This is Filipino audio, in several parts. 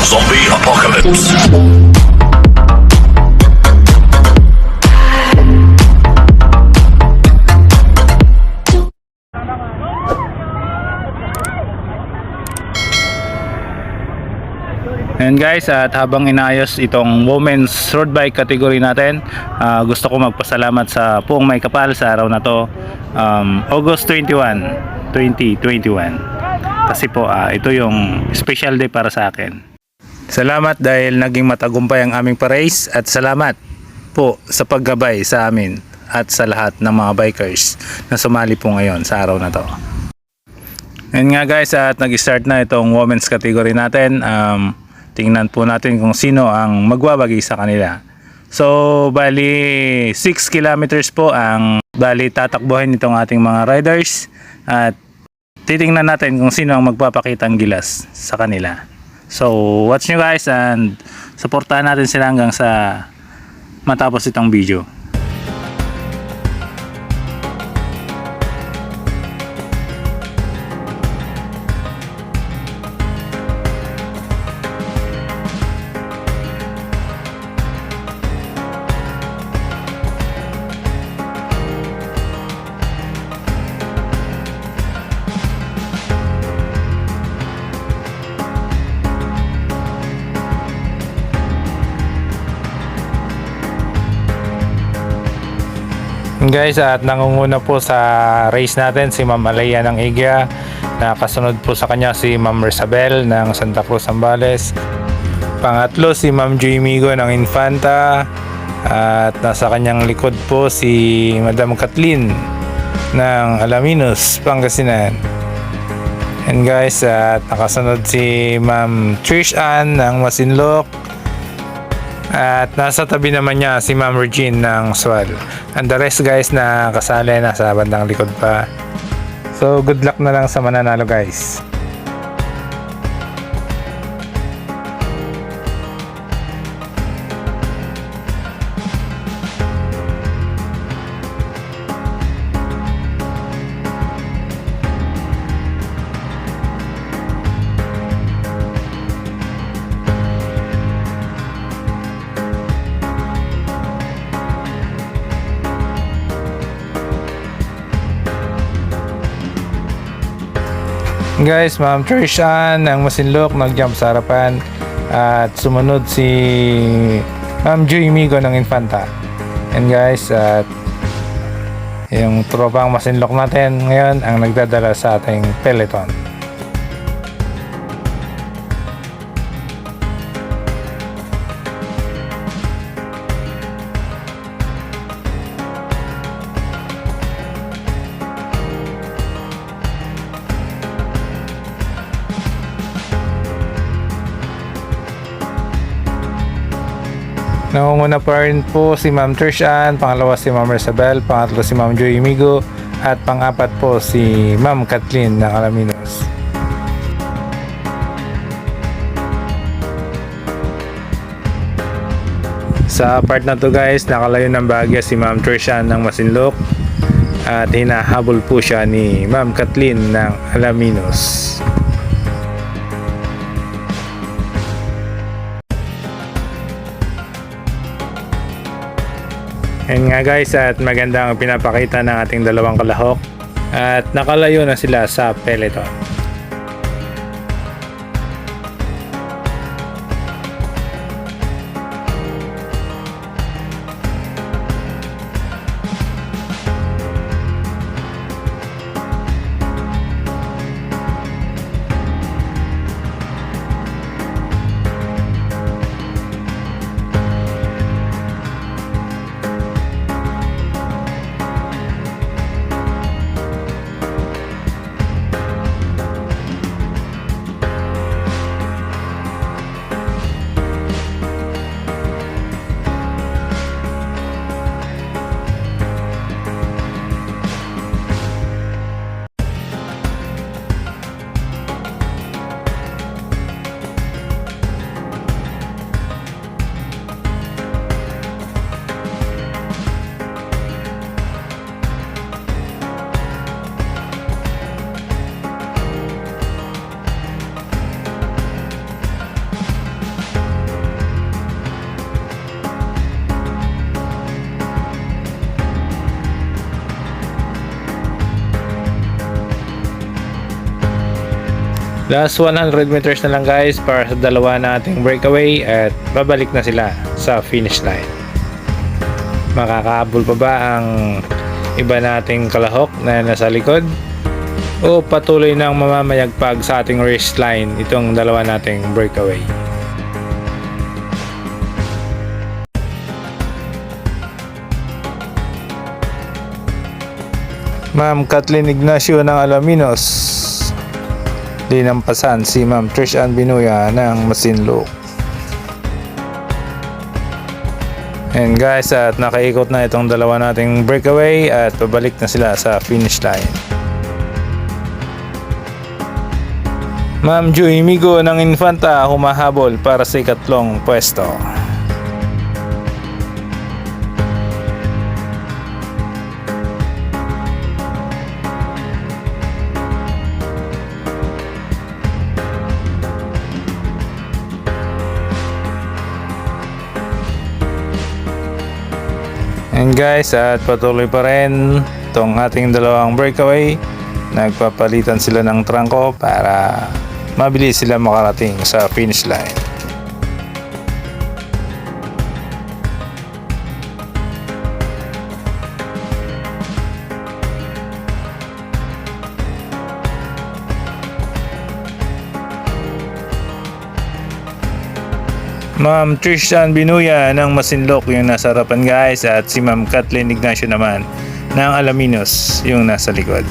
Zombie Apocalypse. And guys, at habang inayos itong women's road bike category natin, gusto ko magpasalamat sa Puong May Kapal sa araw na to, August 21, 2021. Kasi po ito yung special day para sa akin. Salamat dahil naging matagumpay ang aming pa-race, at salamat po sa paggabay sa amin at sa lahat ng mga bikers na sumali po ngayon sa araw na to. And nga guys, at nag-start na itong women's category natin. Tingnan po natin kung sino ang magbabagi sa kanila. So, bali 6 kilometers po ang tatakbuhin nitong ating mga riders, at titingnan natin kung sino ang magpapakitang gilas sa kanila. So, watch nyo guys, and supportahan natin sila hanggang sa matapos itong video. Guys, at nangunguna po sa race natin si Ma'am Alaya ng Igya, na kasunod po sa kanya si Ma'am Resabel ng Santa Cruz, Zambales. Pangatlo si Ma'am Joy Migo ng Infanta, at nasa kanyang likod po si Madam Kathleen ng Alaminos, Pangasinan. And guys, at nakasunod si Ma'am Trish Ann ng Masinloc, at nasa tabi naman niya si Ma'am Regine ng Swal. And the rest guys na kasali na sa bandang likod pa. So good luck na lang sa mananalo guys. Guys, Ma'am Trishan ng Masinloc nag-jump sa harapan, at sumunod si Ma'am Joy Migo ng Infanta. And guys, at yung tropang Masinloc natin ngayon ang nagdadala sa ating peloton. Nangunguna pa rin po si Ma'am Trishan, pangalawa si Ma'am Resabel, pangatlo si Ma'am Joy Migo, at pang-apat po si Ma'am Kathleen ng Alaminos. Sa part na to guys, nakalayo ng bahagya si Ma'am Trishan ng Masinloc, at hinahabol po siya ni Ma'am Kathleen ng Alaminos. And nga guys, at maganda ang pinapakita ng ating dalawang kalahok, at nakalayo na sila sa peloton. Last 100 meters na lang guys para sa dalawa nating breakaway at babalik na sila sa finish line. Makakahabol pa ba ang iba nating kalahok na nasa likod? O patuloy nang mamamayagpag sa ating race line itong dalawa nating breakaway? Ma'am Kathleen Ignacio ng Alaminos, dinampasan si Ma'am Trish Ann Binuya ng Masinloc. And guys, at nakaikot na itong dalawa nating breakaway at pabalik na sila sa finish line. Ma'am Joy Migo ng Infanta humahabol para sa ikatlong pwesto. And guys, at patuloy pa rin itong ating dalawang breakaway. Nagpapalitan sila ng trangko para mabilis sila makarating sa finish line. Ma'am Trish Ann Binuya ng Masinloc yung nasa harapan guys, at si Ma'am Kathleen Ignacio naman ng Alaminos yung nasa likod.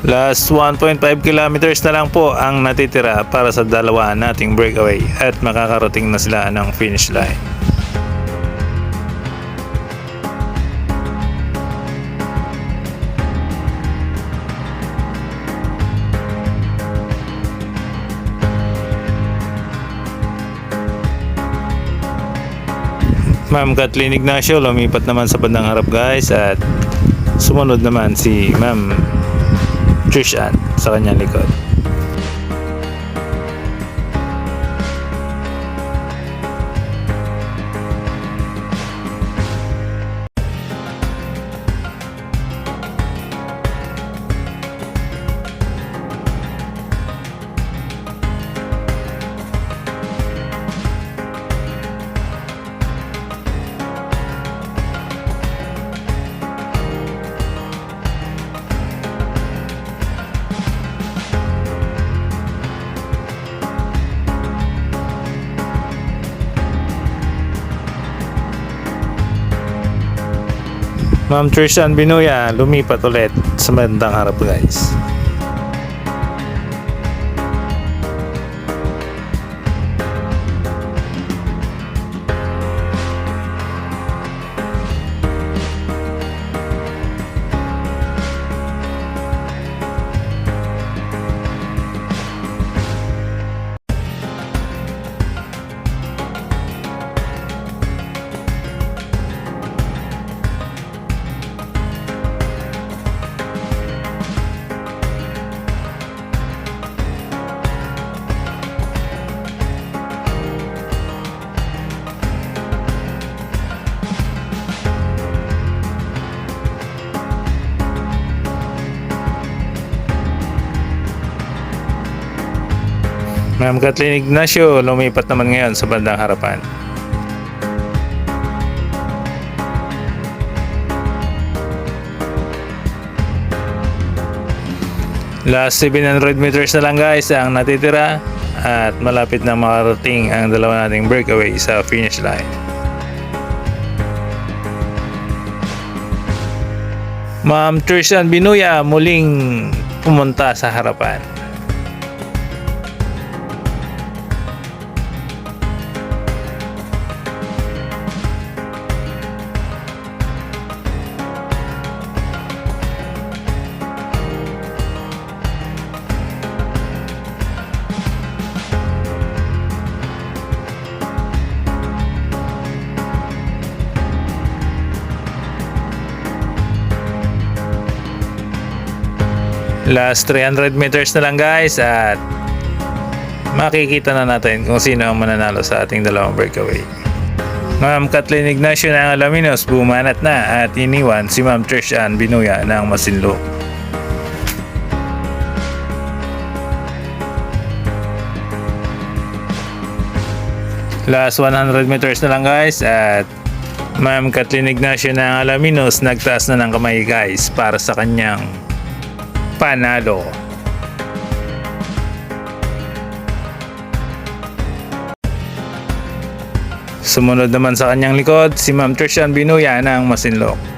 Last 1.5 kilometers na lang po ang natitira para sa dalawa nating breakaway at makakarating na sila ng finish line. Ma'am Kathleen Ignacio lumipat naman sa bandang harap guys, at sumunod naman si Ma'am Trish Ann sa kanyang likod. Ma'am Trish Ann Binuya lumipat ulit sa bandang harap guys. Ma'am Kathleen Ignacio lumipat naman ngayon sa bandang harapan. Last 700 meters na lang guys ang natitira at malapit na makarating ang dalawa nating breakaway sa finish line. Ma'am Trish Ann Binuya muling pumunta sa harapan. Last 300 meters na lang guys at makikita na natin kung sino ang mananalo sa ating dalawang breakaway. Ma'am Kathleen Ignacio ng Alaminos bumanat na at iniwan si Ma'am Trish Ann Binuya ng Masinloc. Last 100 meters na lang guys at Ma'am Kathleen Ignacio ng Alaminos nagtaas na ng kamay guys para sa kanyang panalo. Sumunod naman sa kanyang likod si Ma'am Trish Ann Binuya ng Masinloc.